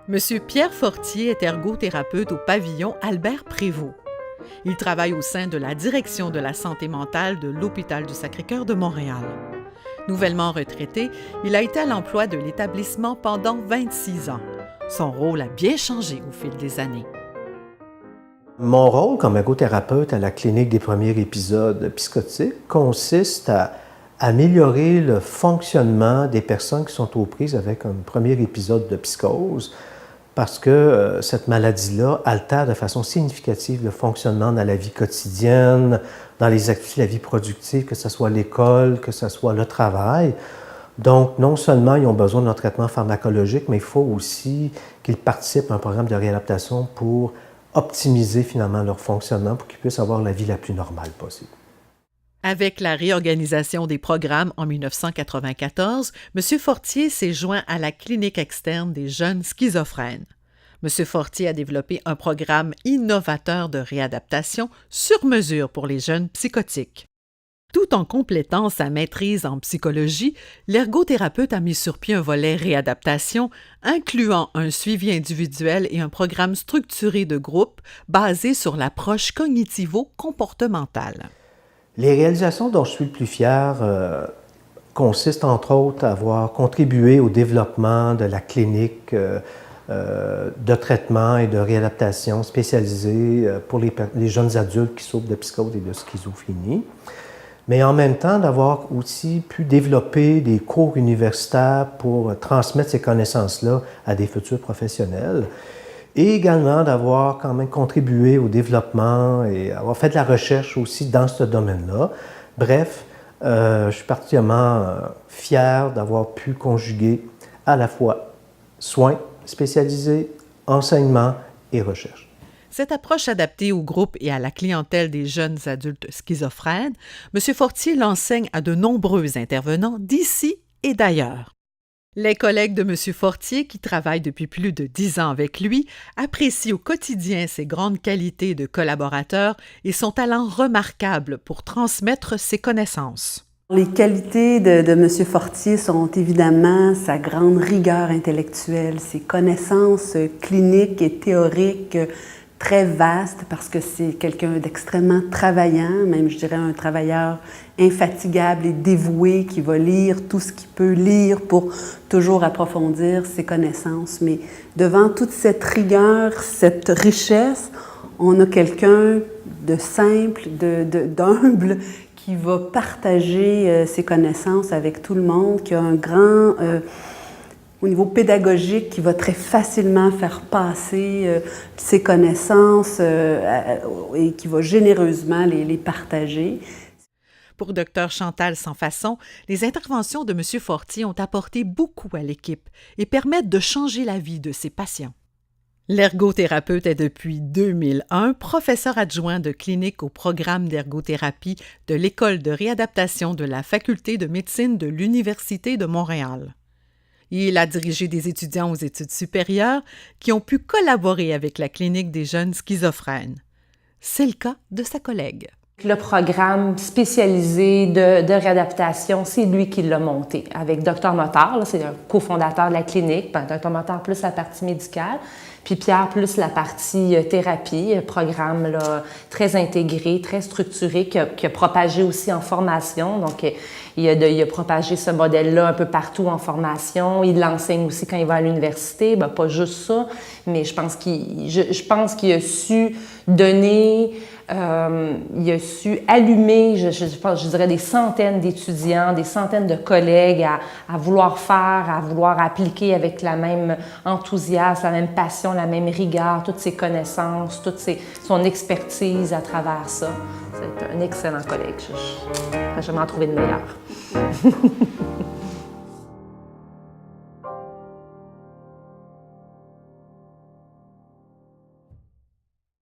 Monsieur Pierre Fortier est ergothérapeute au pavillon Albert Prévost. Il travaille au sein de la direction de la santé mentale de l'Hôpital du Sacré-Cœur de Montréal. Nouvellement retraité, il a été à l'emploi de l'établissement pendant 26 ans. Son rôle a bien changé au fil des années. Mon rôle comme ergothérapeute à la clinique des premiers épisodes psychotiques consiste à améliorer le fonctionnement des personnes qui sont aux prises avec un premier épisode de psychose, parce que cette maladie-là altère de façon significative le fonctionnement dans la vie quotidienne, dans les activités de la vie productive, que ce soit l'école, que ce soit le travail. Donc, non seulement ils ont besoin d'un traitement pharmacologique, mais il faut aussi qu'ils participent à un programme de réadaptation pour optimiser finalement leur fonctionnement pour qu'ils puissent avoir la vie la plus normale possible. Avec la réorganisation des programmes en 1994, M. Fortier s'est joint à la clinique externe des jeunes schizophrènes. M. Fortier a développé un programme innovateur de réadaptation sur mesure pour les jeunes psychotiques. Tout en complétant sa maîtrise en psychologie, l'ergothérapeute a mis sur pied un volet réadaptation, incluant un suivi individuel et un programme structuré de groupe basé sur l'approche cognitivo-comportementale. Les réalisations dont je suis le plus fier consistent entre autres à avoir contribué au développement de la clinique de traitement et de réadaptation spécialisée pour les jeunes adultes qui souffrent de psychose et de schizophrénie. Mais en même temps, d'avoir aussi pu développer des cours universitaires pour transmettre ces connaissances-là à des futurs professionnels. Et également d'avoir quand même contribué au développement et avoir fait de la recherche aussi dans ce domaine-là. Bref, je suis particulièrement fier d'avoir pu conjuguer à la fois soins spécialisés, enseignement et recherche. Cette approche adaptée au groupe et à la clientèle des jeunes adultes schizophrènes, M. Fortier l'enseigne à de nombreux intervenants d'ici et d'ailleurs. Les collègues de M. Fortier, qui travaillent depuis plus de 10 ans avec lui, apprécient au quotidien ses grandes qualités de collaborateur et son talent remarquable pour transmettre ses connaissances. Les qualités de M. Fortier sont évidemment sa grande rigueur intellectuelle, ses connaissances cliniques et théoriques très vastes parce que c'est quelqu'un d'extrêmement travaillant, même je dirais un travailleur infatigable et dévoué qui va lire tout ce qu'il peut lire pour toujours approfondir ses connaissances. Mais devant toute cette rigueur, cette richesse, on a quelqu'un de simple, d'humble, qui va partager ses connaissances avec tout le monde, qui a un grand... au niveau pédagogique, qui va très facilement faire passer ses connaissances et qui va généreusement les partager. Pour Dr Chantal Sansfaçon, les interventions de M. Fortier ont apporté beaucoup à l'équipe et permettent de changer la vie de ses patients. L'ergothérapeute est depuis 2001 professeur adjoint de clinique au programme d'ergothérapie de l'École de réadaptation de la Faculté de médecine de l'Université de Montréal. Il a dirigé des étudiants aux études supérieures qui ont pu collaborer avec la clinique des jeunes schizophrènes. C'est le cas de sa collègue. Le programme spécialisé de réadaptation, c'est lui qui l'a monté avec Dr Motard, c'est un cofondateur de la clinique, Dr Motard plus la partie médicale, puis Pierre plus la partie thérapie, programme là, très intégré, très structuré, qui a propagé aussi en formation. Donc, il a propagé ce modèle-là un peu partout en formation. Il l'enseigne aussi quand il va à l'université. Ben, pas juste ça, mais je pense qu'il a su donner... il a su allumer, je dirais, des centaines d'étudiants, des centaines de collègues à vouloir faire, à vouloir appliquer avec la même enthousiasme, la même passion, la même rigueur, toutes ses connaissances, son expertise à travers ça. C'est un excellent collègue. Je vais jamais en trouver de meilleur.